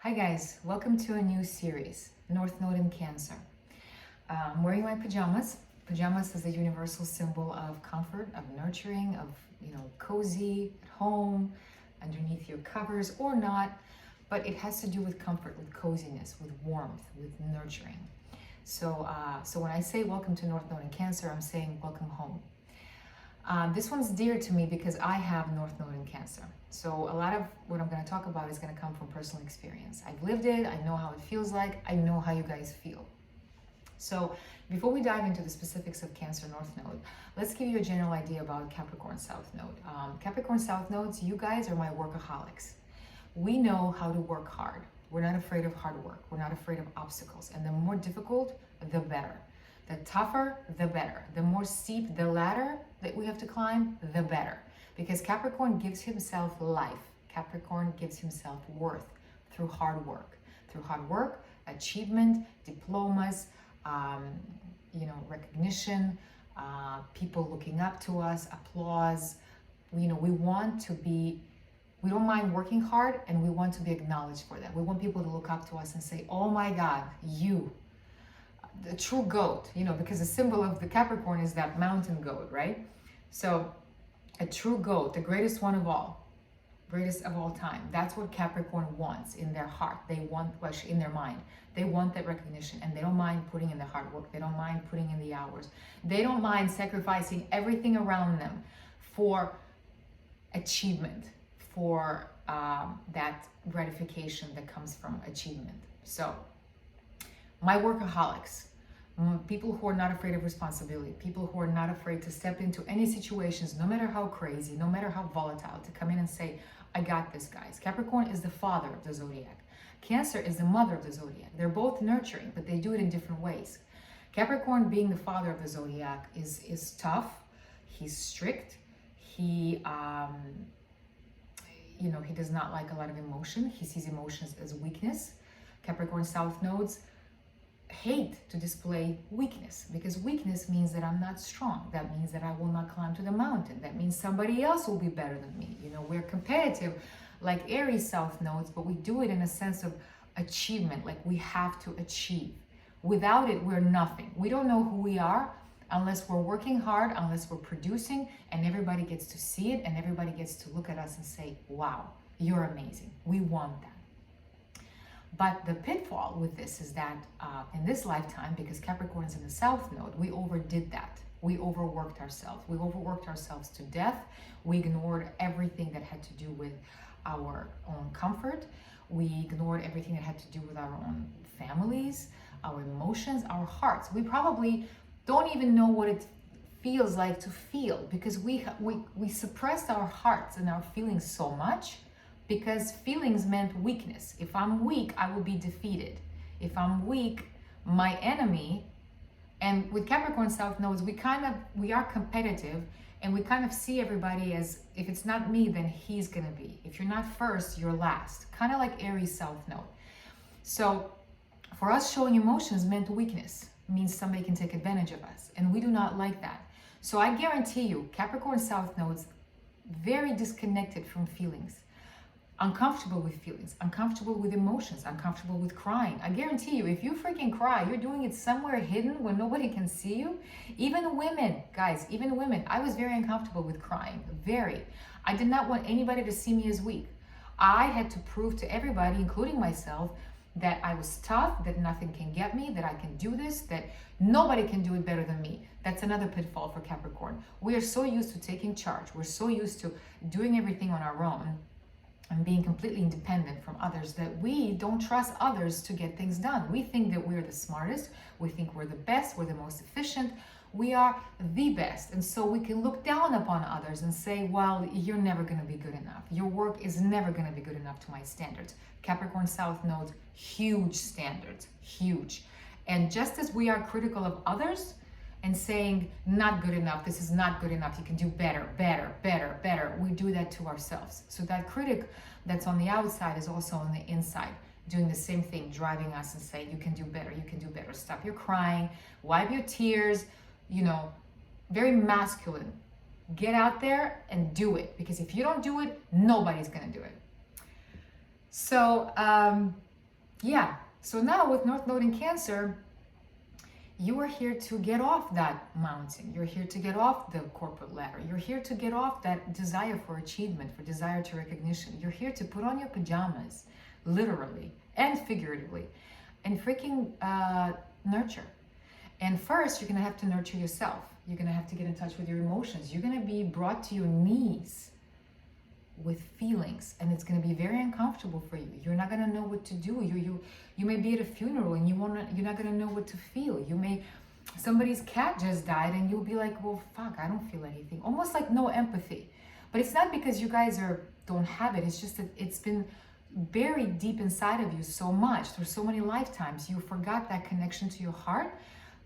Hi guys, welcome to a new series, North Node in Cancer. I'm wearing my pajamas. Pajamas is a universal symbol of comfort, of nurturing, of cozy at home, underneath your covers or not, but it has to do with comfort, with coziness, with warmth, with nurturing. So when I say welcome to North Node in Cancer, I'm saying welcome home. This one's dear to me because I have North Node in Cancer. So a lot of what I'm going to talk about is going to come from personal experience. I've lived it, I know how it feels like, I know how you guys feel. So before we dive into the specifics of Cancer North Node, let's give you a general idea about Capricorn South Node. Capricorn South Nodes, you guys are my workaholics. We know how to work hard. We're not afraid of hard work. We're not afraid of obstacles. And the more difficult, the better. The tougher, the better. The more steep the ladder that we have to climb, the better. Because Capricorn gives himself life. Capricorn gives himself worth through hard work. Through hard work, achievement, diplomas, recognition, people looking up to us, applause. We want to be, we don't mind working hard, and we want to be acknowledged for that. We want people to look up to us and say, oh my God, you, the true goat, because the symbol of the Capricorn is that mountain goat, right? So a true goat, the greatest one of all, greatest of all time. That's what Capricorn wants in their heart. They want, in their mind, they want that recognition, and they don't mind putting in the hard work. They don't mind putting in the hours. They don't mind sacrificing everything around them for achievement, for that gratification that comes from achievement. So my workaholics, people who are not afraid of responsibility, people who are not afraid to step into any situations, no matter how crazy, no matter how volatile, to come in and say, I got this, guys. Capricorn is the father of the zodiac. Cancer is the mother of the zodiac. They're both nurturing, but they do it in different ways. Capricorn, being the father of the zodiac, is tough. He's strict. He does not like a lot of emotion. He sees emotions as weakness. Capricorn South Nodes hate to display weakness, because weakness means that I'm not strong. That means that I will not climb to the mountain. That means somebody else will be better than me. We're competitive like Aries South Nodes, but we do it in a sense of achievement, like we have to achieve. Without it, we're nothing. We don't know who we are unless we're working hard, unless we're producing, and everybody gets to see it, and everybody gets to look at us and say, wow, you're amazing. We want that. But the pitfall with this is that in this lifetime, because Capricorn is in the South Node, we overdid that. We overworked ourselves. We overworked ourselves to death. We ignored everything that had to do with our own comfort. We ignored everything that had to do with our own families, our emotions, our hearts. We probably don't even know what it feels like to feel, because we suppressed our hearts and our feelings so much, because feelings meant weakness. If I'm weak, I will be defeated. If I'm weak, my enemy. And with Capricorn South Nodes, we are competitive, and we kind of see everybody as, if it's not me, then he's gonna be. If you're not first, you're last. Kind of like Aries South Node. So for us, showing emotions meant weakness. It means somebody can take advantage of us, and we do not like that. So I guarantee you, Capricorn South Nodes, very disconnected from feelings. Uncomfortable with feelings, uncomfortable with emotions, uncomfortable with crying. I guarantee you, if you freaking cry, you're doing it somewhere hidden where nobody can see you. Even women, guys, even women, I was very uncomfortable with crying, very. I did not want anybody to see me as weak. I had to prove to everybody, including myself, that I was tough, that nothing can get me, that I can do this, that nobody can do it better than me. That's another pitfall for Capricorn. We are so used to taking charge. We're so used to doing everything on our own and being completely independent from others, that we don't trust others to get things done. We think that we're the smartest, we think we're the best, we're the most efficient, we are the best. And so we can look down upon others and say, well, you're never gonna be good enough. Your work is never gonna be good enough to my standards. Capricorn South Nodes, huge standards, huge. And just as we are critical of others, and saying, not good enough, this is not good enough, you can do better, better, better, better. We do that to ourselves. So that critic that's on the outside is also on the inside, doing the same thing, driving us and saying, you can do better, you can do better. Stop your crying, wipe your tears, very masculine. Get out there and do it, because if you don't do it, nobody's gonna do it. So Yeah. So now with North Node in Cancer, you are here to get off that mountain. You're here to get off the corporate ladder. You're here to get off that desire for achievement, for desire to recognition. You're here to put on your pajamas, literally and figuratively, and freaking nurture. And first, you're gonna have to nurture yourself. You're gonna have to get in touch with your emotions. You're gonna be brought to your knees with feelings, and it's going to be very uncomfortable for you. You're not going to know what to do. You may be at a funeral and you're not going to know what to feel. You may, somebody's cat just died and you'll be like, well, fuck, I don't feel anything. Almost like no empathy. But it's not because you guys don't have it. It's just that it's been buried deep inside of you so much through so many lifetimes. You forgot that connection to your heart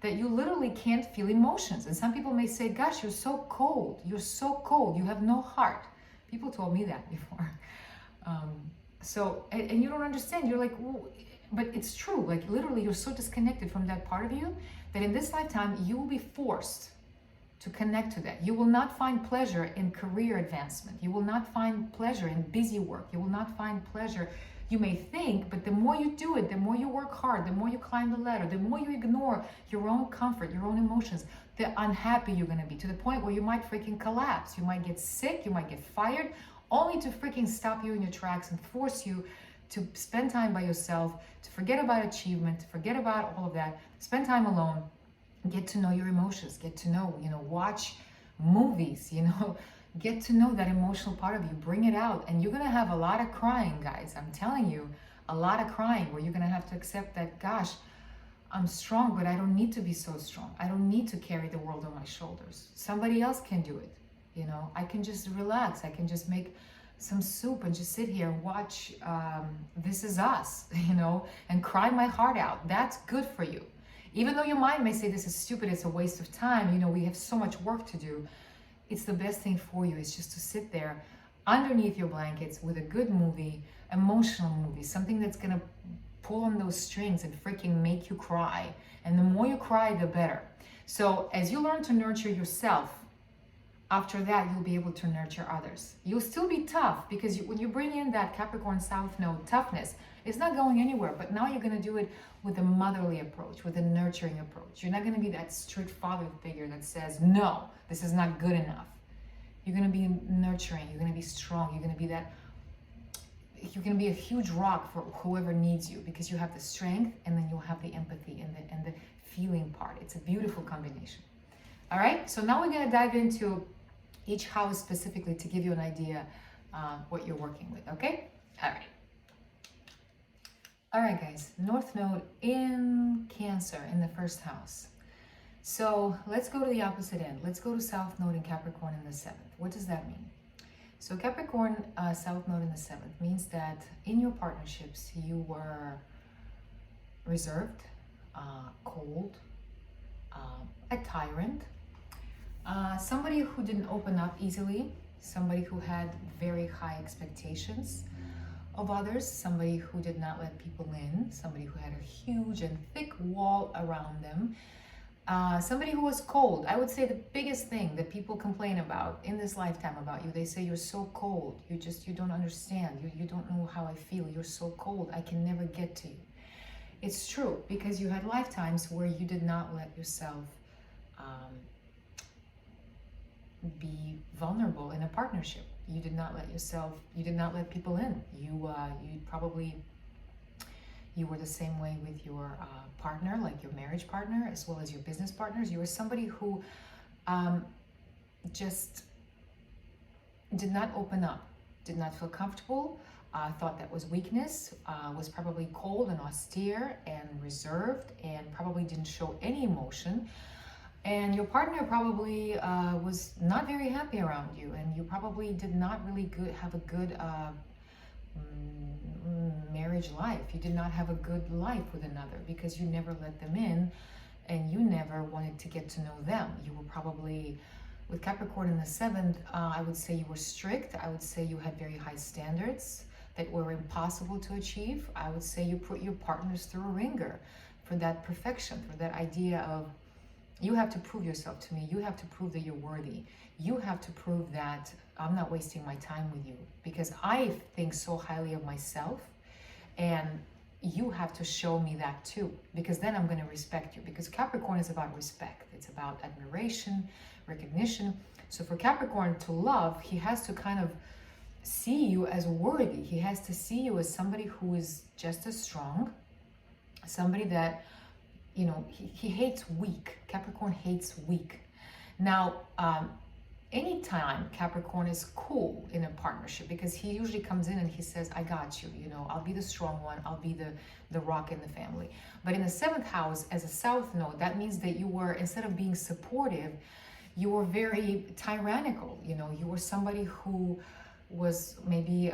that you literally can't feel emotions. And some people may say, gosh, you're so cold. You're so cold. You have no heart. People told me that before. And you don't understand. You're like, well, but it's true. Like literally, you're so disconnected from that part of you that in this lifetime, you will be forced to connect to that. You will not find pleasure in career advancement. You will not find pleasure in busy work. You will not find pleasure. You may think, but the more you do it, the more you work hard, the more you climb the ladder, the more you ignore your own comfort, your own emotions, the unhappy you're gonna be, to the point where you might freaking collapse. You might get sick, you might get fired, only to freaking stop you in your tracks and force you to spend time by yourself, to forget about achievement, to forget about all of that, spend time alone, get to know your emotions, get to know, watch movies, get to know that emotional part of you, bring it out. And you're gonna have a lot of crying, guys. I'm telling you, a lot of crying where you're gonna have to accept that, gosh, I'm strong, but I don't need to be so strong. I don't need to carry the world on my shoulders. Somebody else can do it. I can just relax. I can just make some soup and just sit here and watch This Is Us, and cry my heart out. That's good for you. Even though your mind may say this is stupid, it's a waste of time, we have so much work to do. It's the best thing for you. It's just to sit there underneath your blankets with a good movie, emotional movie, something that's gonna pull on those strings and freaking make you cry. And the more you cry, the better. So as you learn to nurture yourself, after that, you'll be able to nurture others. You'll still be tough because when you bring in that Capricorn South Node toughness, it's not going anywhere. But now you're going to do it with a motherly approach, with a nurturing approach. You're not going to be that strict father figure that says, no, this is not good enough. You're going to be nurturing. You're going to be strong. You're going to be a huge rock for whoever needs you because you have the strength and then you'll have the empathy and the feeling part. It's a beautiful combination. All right, so now we're going to dive into each house specifically to give you an idea what you're working with, okay? All right. All right, guys, North Node in Cancer in the first house. So let's go to the opposite end. Let's go to South Node in Capricorn in the 7th. What does that mean? So Capricorn South Node in the 7th means that in your partnerships, you were reserved, cold, a tyrant, somebody who didn't open up easily, somebody who had very high expectations of others, somebody who did not let people in, somebody who had a huge and thick wall around them, somebody who was cold. I would say the biggest thing that people complain about in this lifetime about you, they say you're so cold, you don't understand, you don't know how I feel, you're so cold, I can never get to you. It's true, because you had lifetimes where you did not let yourself be vulnerable in a partnership. You did not let people in. You were the same way with your partner, like your marriage partner, as well as your business partners. You were somebody who just did not open up, did not feel comfortable, thought that was weakness, was probably cold and austere and reserved, and probably didn't show any emotion. And your partner probably was not very happy around you, and you probably did not really have a good marriage life. You did not have a good life with another because you never let them in, and you never wanted to get to know them. You were probably, with Capricorn in the 7th, I would say you were strict. I would say you had very high standards that were impossible to achieve. I would say you put your partners through a ringer for that perfection, for that idea of, you have to prove yourself to me. You have to prove that you're worthy. You have to prove that I'm not wasting my time with you because I think so highly of myself. And you have to show me that too, because then I'm going to respect you. Because Capricorn is about respect, it's about admiration, recognition. So for Capricorn to love, he has to kind of see you as worthy. He has to see you as somebody who is just as strong, somebody that, you know, he hates weak. Capricorn hates weak. Now, anytime Capricorn is cool in a partnership, because he usually comes in and he says, I got you, you know, I'll be the strong one, I'll be the rock in the family. But in the 7th house, as a South Node, that means that you were, instead of being supportive, you were very tyrannical. You know, you were somebody who was maybe,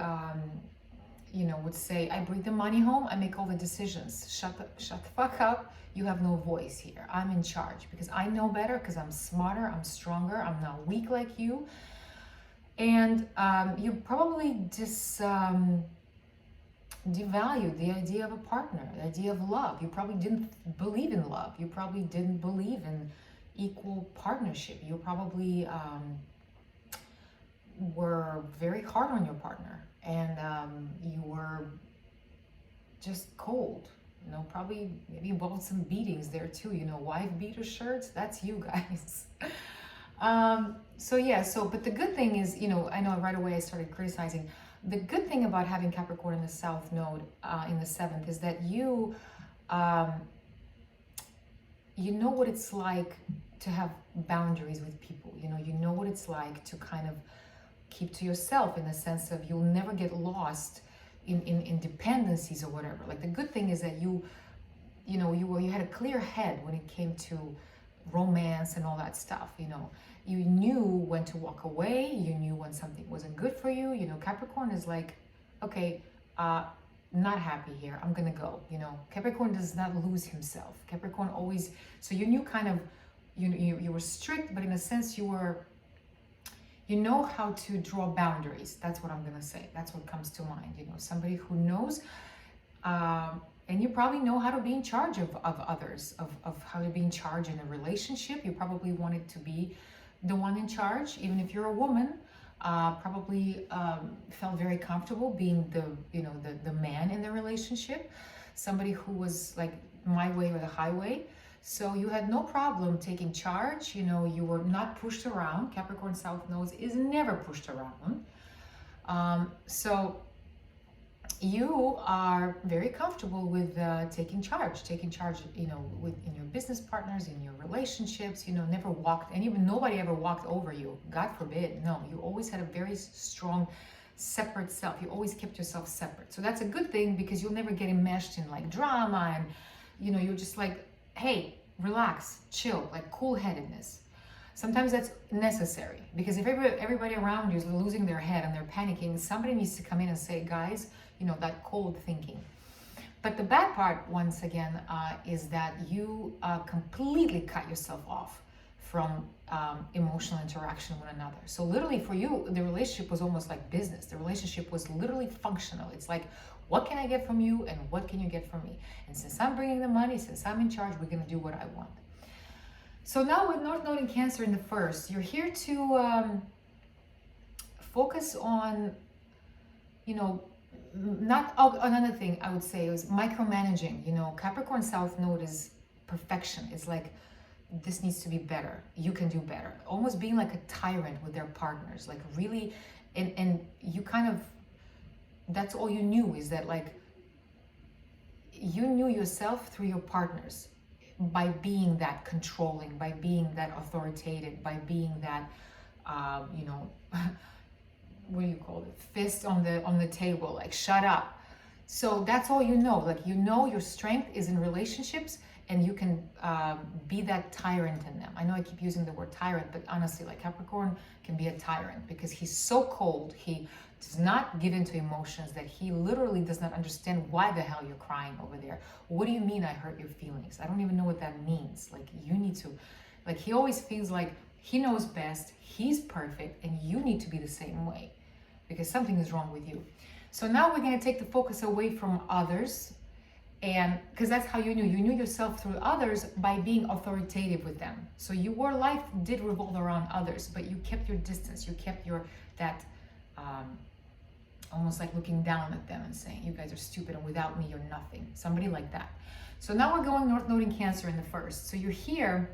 you know, would say, I bring the money home, I make all the decisions. Shut the fuck up. You have no voice here. I'm in charge because I know better, because I'm smarter, I'm stronger, I'm not weak like you. And you probably just devalued the idea of a partner, the idea of love. You probably didn't believe in love. You probably didn't believe in equal partnership. You probably were very hard on your partner, and you were just cold. You know, probably maybe involved some beatings there too. You know, wife beater shirts, that's you guys. So yeah, but the good thing is, you know, I know right away I started criticizing. The good thing about having Capricorn in the South Node in the 7th is that you know what it's like to have boundaries with people. You know what it's like to kind of keep to yourself, in the sense of you'll never get lost in dependencies or whatever. Like, the good thing is that you had a clear head when it came to romance and all that stuff. You know, you knew when to walk away, you knew when something wasn't good for you. You know, Capricorn is like, okay, not happy here, I'm gonna go. You know, Capricorn does not lose himself. Capricorn always, so you knew kind of, you were strict, but in a sense you know how to draw boundaries. That's what I'm gonna say. That's what comes to mind. You know, somebody who knows, and you probably know how to be in charge of others, of how to be in charge in a relationship. You probably wanted to be the one in charge, even if you're a woman. Probably felt very comfortable being the man in the relationship, somebody who was like my way or the highway. So you had no problem taking charge. You know, you were not pushed around. Capricorn South Nodes is never pushed around. So you are very comfortable with taking charge, you know, in your business partners, in your relationships. You know, nobody ever walked over you. God forbid. No, you always had a very strong, separate self. You always kept yourself separate. So that's a good thing, because you'll never get enmeshed in like drama, and, you know, you're just like, hey, relax, chill, like cool-headedness. Sometimes that's necessary, because if everybody around you is losing their head and they're panicking, somebody needs to come in and say, guys, you know, that cold thinking. But the bad part, once again, is that you completely cut yourself off from emotional interaction with another. So literally for you, the relationship was almost like business. The relationship was literally functional. It's like, what can I get from you, and what can you get from me? And since I'm bringing the money, since I'm in charge, we're going to do what I want. So now with North Node in Cancer in the 1st, you're here to focus on, you know, another thing I would say is micromanaging. You know, Capricorn South Node is perfection. It's like, this needs to be better. You can do better. Almost being like a tyrant with their partners, like really, and you kind of, that's all you knew, is that like you knew yourself through your partners, by being that controlling, by being that authoritative, by being that you know, what do you call it, fist on the table, like shut up. So that's all you know. Like, you know, your strength is in relationships, and you can be that tyrant in them. I know I keep using the word tyrant, but honestly, like, Capricorn can be a tyrant because he's so cold. He does not give into emotions, that he literally does not understand why the hell you're crying over there. What do you mean I hurt your feelings? I don't even know what that means. Like, you need to, like, he always feels like he knows best, he's perfect, and you need to be the same way, because something is wrong with you. So now we're going to take the focus away from others, and because that's how you knew yourself through others, by being authoritative with them. So your life did revolve around others, but you kept your distance, you kept that almost like looking down at them and saying, you guys are stupid and without me you're nothing. Somebody like that. So now we're going North Node in Cancer in the first. So you're here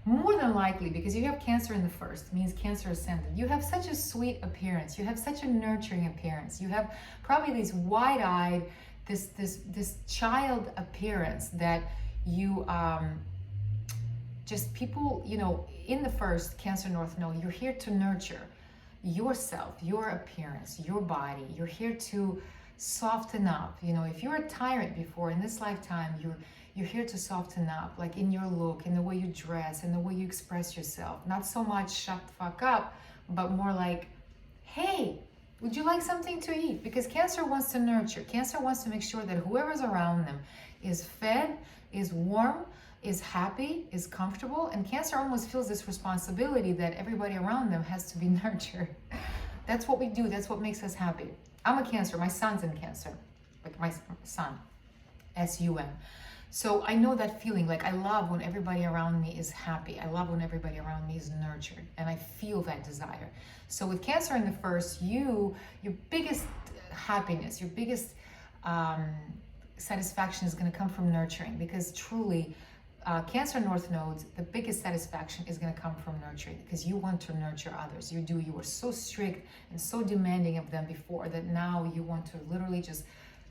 more than likely because you have Cancer in the first, means Cancer ascendant. You have such a sweet appearance. You have such a nurturing appearance. You have probably these wide-eyed, this child appearance that you just people, you know, in the first Cancer North Node, you're here to nurture yourself, your appearance, your body. You're here to soften up. You know, if you're a tyrant before, in this lifetime, you're here to soften up, like in your look, in the way you dress, in the way you express yourself. Not so much shut the fuck up, but more like, hey, would you like something to eat? Because Cancer wants to nurture. Cancer wants to make sure that whoever's around them is fed, is warm, is happy, is comfortable. And Cancer almost feels this responsibility that everybody around them has to be nurtured. That's what we do. That's what makes us happy. I'm a Cancer. My son's in Cancer. Like my son, S-U-N. So I know that feeling. Like I love when everybody around me is happy. I love when everybody around me is nurtured. And I feel that desire. So with Cancer in the first, your biggest happiness, your biggest satisfaction is going to come from nurturing. Because truly, Cancer North Nodes, the biggest satisfaction is going to come from nurturing, because you want to nurture others. You do. You were so strict and so demanding of them before that now you want to literally just,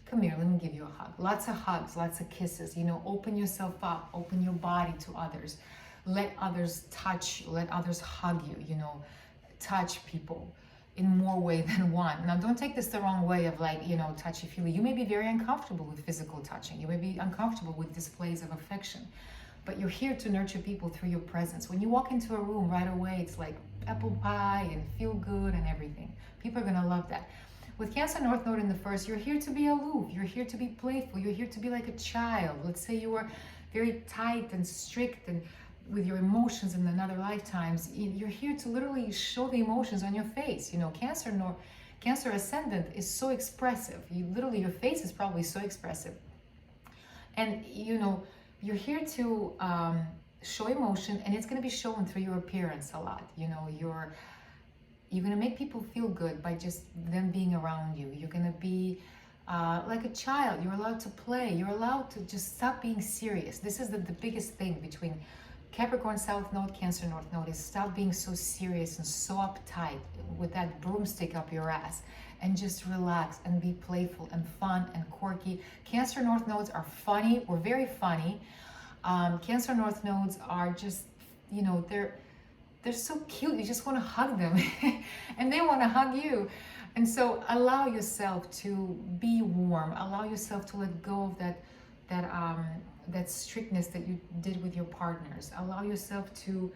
come here, let me give you a hug. Lots of hugs, lots of kisses. You know, open yourself up, open your body to others. Let others touch you, let others hug you, you know, touch people in more way than one. Now, don't take this the wrong way of like, you know, touchy-feely. You may be very uncomfortable with physical touching. You may be uncomfortable with displays of affection. But you're here to nurture people through your presence. When you walk into a room right away, it's like apple pie and feel good and everything. People are gonna love that. With Cancer North Node in the first, you're here to be aloof. You're here to be playful. You're here to be like a child. Let's say you were very tight and strict and with your emotions in another lifetimes. You're here to literally show the emotions on your face. You know, Cancer Ascendant is so expressive. Literally, your face is probably so expressive. And, you know, you're here to show emotion, and it's going to be shown through your appearance a lot. You know, you're going to make people feel good by just them being around you. You're going to be like a child. You're allowed to play. You're allowed to just stop being serious. This is the biggest thing between Capricorn South Node, Cancer North Node, is stop being so serious and so uptight with that broomstick up your ass, and just relax and be playful and fun and quirky. Cancer North Nodes are funny. We're very funny. Cancer North Nodes are just, you know, they're so cute. You just want to hug them and they want to hug you. And so allow yourself to be warm. Allow yourself to let go of that strictness that you did with your partners. Allow yourself to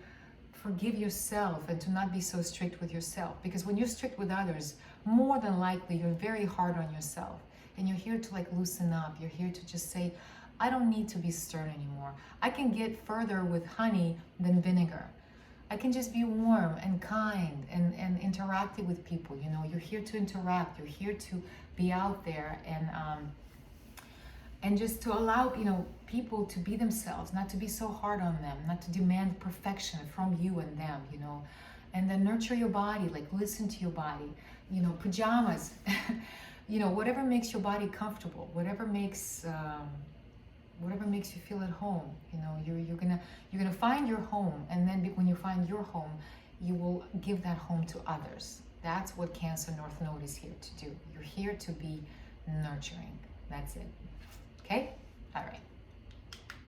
forgive yourself and to not be so strict with yourself. Because when you're strict with others, more than likely you're very hard on yourself. And you're here to like loosen up. You're here to just say, I don't need to be stern anymore. I can get further with honey than vinegar. I can just be warm and kind and interactive with people. You know, you're here to interact. You're here to be out there and just to allow, you know, people to be themselves, not to be so hard on them, not to demand perfection from you and them, you know. And then nurture your body, like listen to your body. You know, pajamas, you know, whatever makes your body comfortable, whatever makes you feel at home. You know, you're gonna find your home, and then when you find your home, you will give that home to others. That's what Cancer North Node is here to do. You're here to be nurturing. That's it.